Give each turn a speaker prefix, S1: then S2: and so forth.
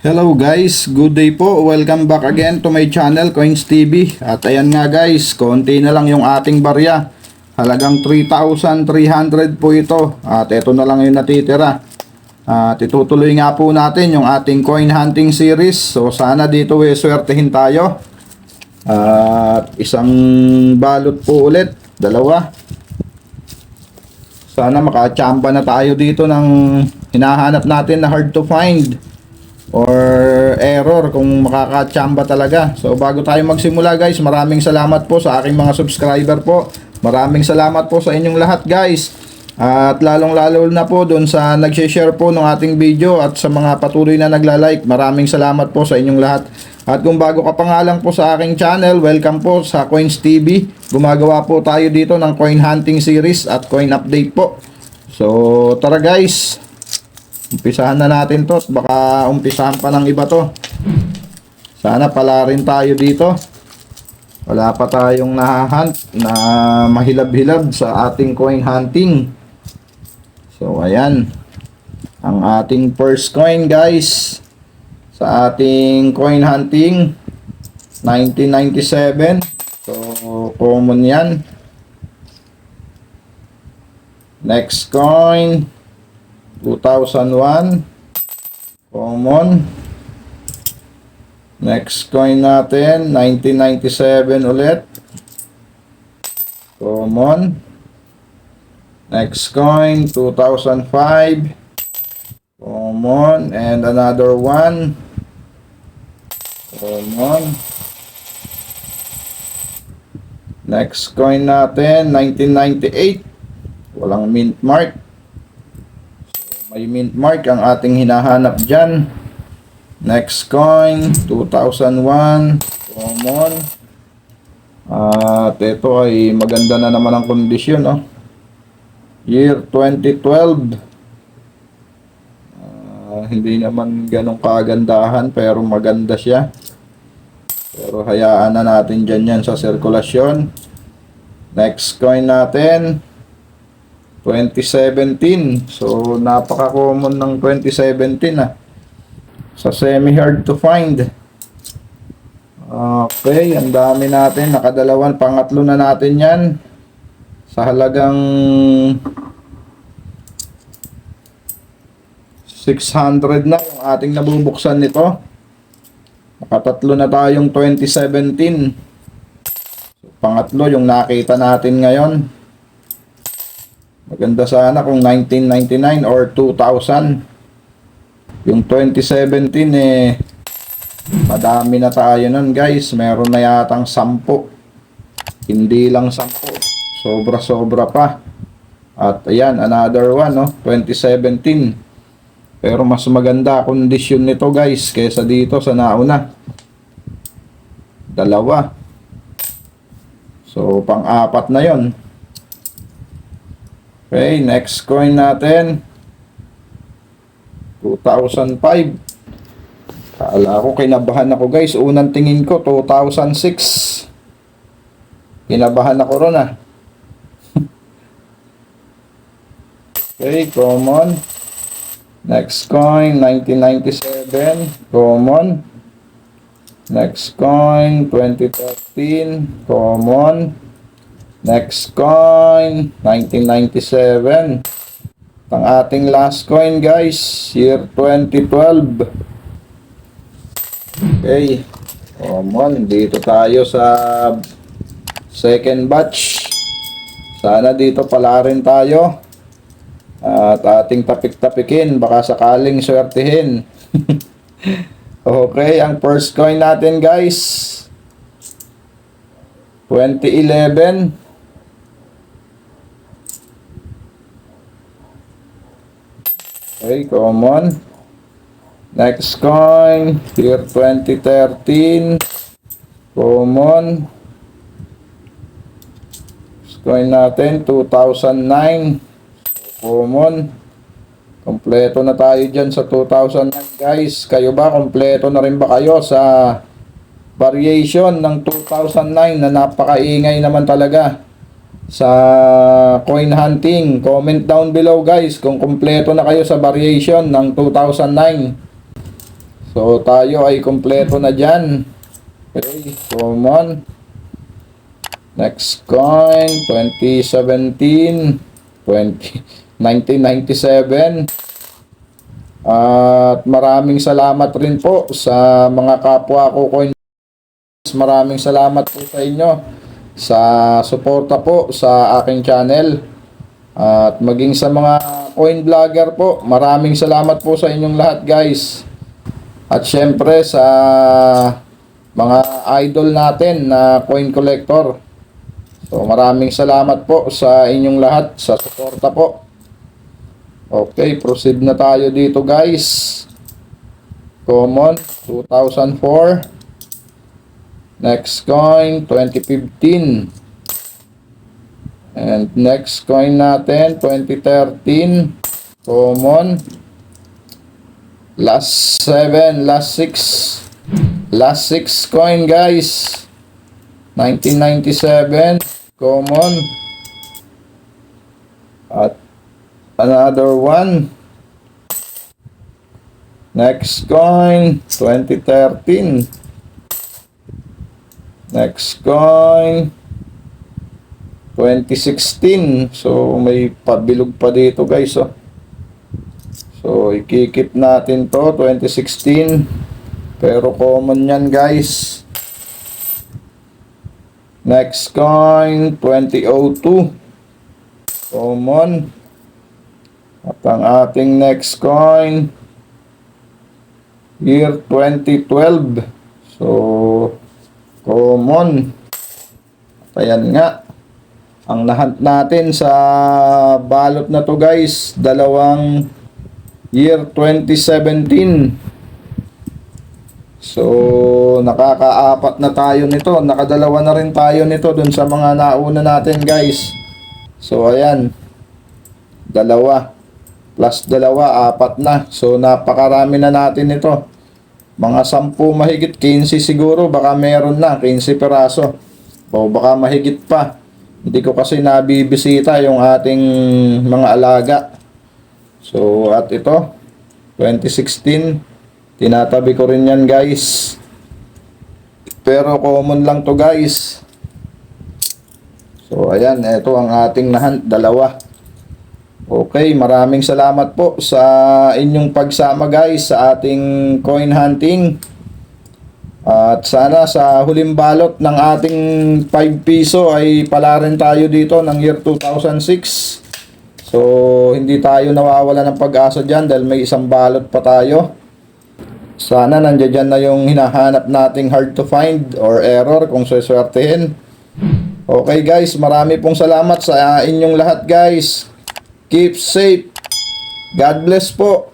S1: Hello guys, good day po. Welcome back again to my channel, Coins TV. At ayan nga guys, konti na lang yung ating barya. Halagang 3,300 po ito. At ito na lang yung natitira. At itutuloy nga po natin yung ating coin hunting series. So sana dito swertehin tayo. At isang balot po ulit, dalawa. Sana makachamba na tayo dito ng hinahanap natin na hard to find or error kung makakachamba talaga. So bago tayo magsimula guys, maraming salamat po sa aking mga subscriber po. Maraming salamat po sa inyong lahat guys. At lalong lalo na po doon sa nag-share po ng ating video at sa mga patuloy na nagla-like. Maraming salamat po sa inyong lahat. At kung bago ka pa nga lang po sa aking channel, welcome po sa Coins TV. Gumagawa po tayo dito ng coin hunting series at coin update po. So tara guys, umpisahan na natin to. Baka umpisahan pa ng iba to. Sana pala rin tayo dito. Wala pa tayong nahahunt na mahilab-hilab sa ating coin hunting. So ayan, ang ating first coin guys sa ating coin hunting, 1997. So common yan. Next coin, 2001, common. Next coin natin, 1997 ulit, common. Next coin, 2005, common. And another one, common. Next coin natin, 1998, walang mint mark. May mint mark ang ating hinahanap dyan. Next coin, 2001, common. At ito ay maganda na naman ang kondisyon. Year 2012. Hindi naman ganong kagandahan pero maganda siya. Pero hayaan na natin dyan yan sa sirkulasyon. Next coin natin, 2017. So napaka-common ng 2017 sa semi-hard to find. Okay, ang dami natin. Nakadalawan, pangatlo na natin yan. Sa halagang 600 na yung ating nabubuksan nito. Nakatatlo na tayong 2017. So, pangatlo yung nakita natin ngayon. Maganda sana kung 1999 or 2000. Yung 2017 madami na tayo nun guys. Meron na yatang 10. Hindi lang 10. Sobra-sobra pa. At ayan, another one 2017. Pero mas maganda kondisyon nito guys kaysa dito sa nauna. Dalawa. So pang-apat na yon. Okay, next coin natin, 2005. Kala ko, kinabahan ako guys. Unang tingin ko 2006. Kinabahan ako ron Okay, common. Next coin, 1997, common. Next coin, 2013, common. Next coin, 1997. Ang ating last coin guys, year 2012. Okay, common. Dito tayo sa second batch. Sana dito pala rin tayo. At ating tapik-tapikin, baka sakaling swertihin. Okay, ang first coin natin guys, 2011. Okay, common. Next coin, year 2013, common. Next coin natin, 2009, common. Kompleto na tayo dyan sa 2009 guys. Kayo ba, kompleto na rin ba kayo sa variation ng 2009 na napakaingay naman talaga sa coin hunting? Comment down below guys kung kumpleto na kayo sa variation ng 2009. So tayo ay kompleto na dyan. Okay, common. Next coin, 2017, 1997. At maraming salamat rin po sa mga kapwa ko coin. Maraming salamat po sa inyo sa suporta po sa aking channel. At maging sa mga coin vlogger po, maraming salamat po sa inyong lahat guys. At syempre sa mga idol natin na coin collector. So maraming salamat po sa inyong lahat sa suporta po. Okay, proceed na tayo dito guys. Common 2004. Next coin 2015. And next coin natin 2013. Common. Last 7, last 6. Last 6 coin guys. 1997. Common. At another one. Next coin 2013. Next coin 2016. So may pabilog pa dito guys, oh. So ikikip natin to 2016. Pero common yan guys. Next coin 2002. Common. At ang ating next coin year 2012. So common. Ayan nga. Ang nahunt natin sa balot na to guys, dalawang year 2017. So nakakaapat na tayo nito. Nakadalawa na rin tayo nito dun sa mga nauna natin guys. So ayan. Dalawa. Plus dalawa, apat na. So napakarami na natin ito. Mga 10 mahigit, 15 siguro. Baka meron na, 15 peraso. O baka mahigit pa. Hindi ko kasi nabibisita yung ating mga alaga. So at ito 2016, tinatabi ko rin yan guys. Pero common lang to guys. So ayan, ito ang ating nahunt, dalawa. Okay, maraming salamat po sa inyong pagsama guys sa ating coin hunting. At sana sa huling balot ng ating 5 piso ay pala rin tayo dito ng year 2006. So hindi tayo nawawala ng pag-asa dyan dahil may isang balot pa tayo. Sana nandiyan na yung hinahanap nating hard to find or error kung suswertehin. Okay guys, marami pong salamat sa inyong lahat guys. Keep safe. God bless po.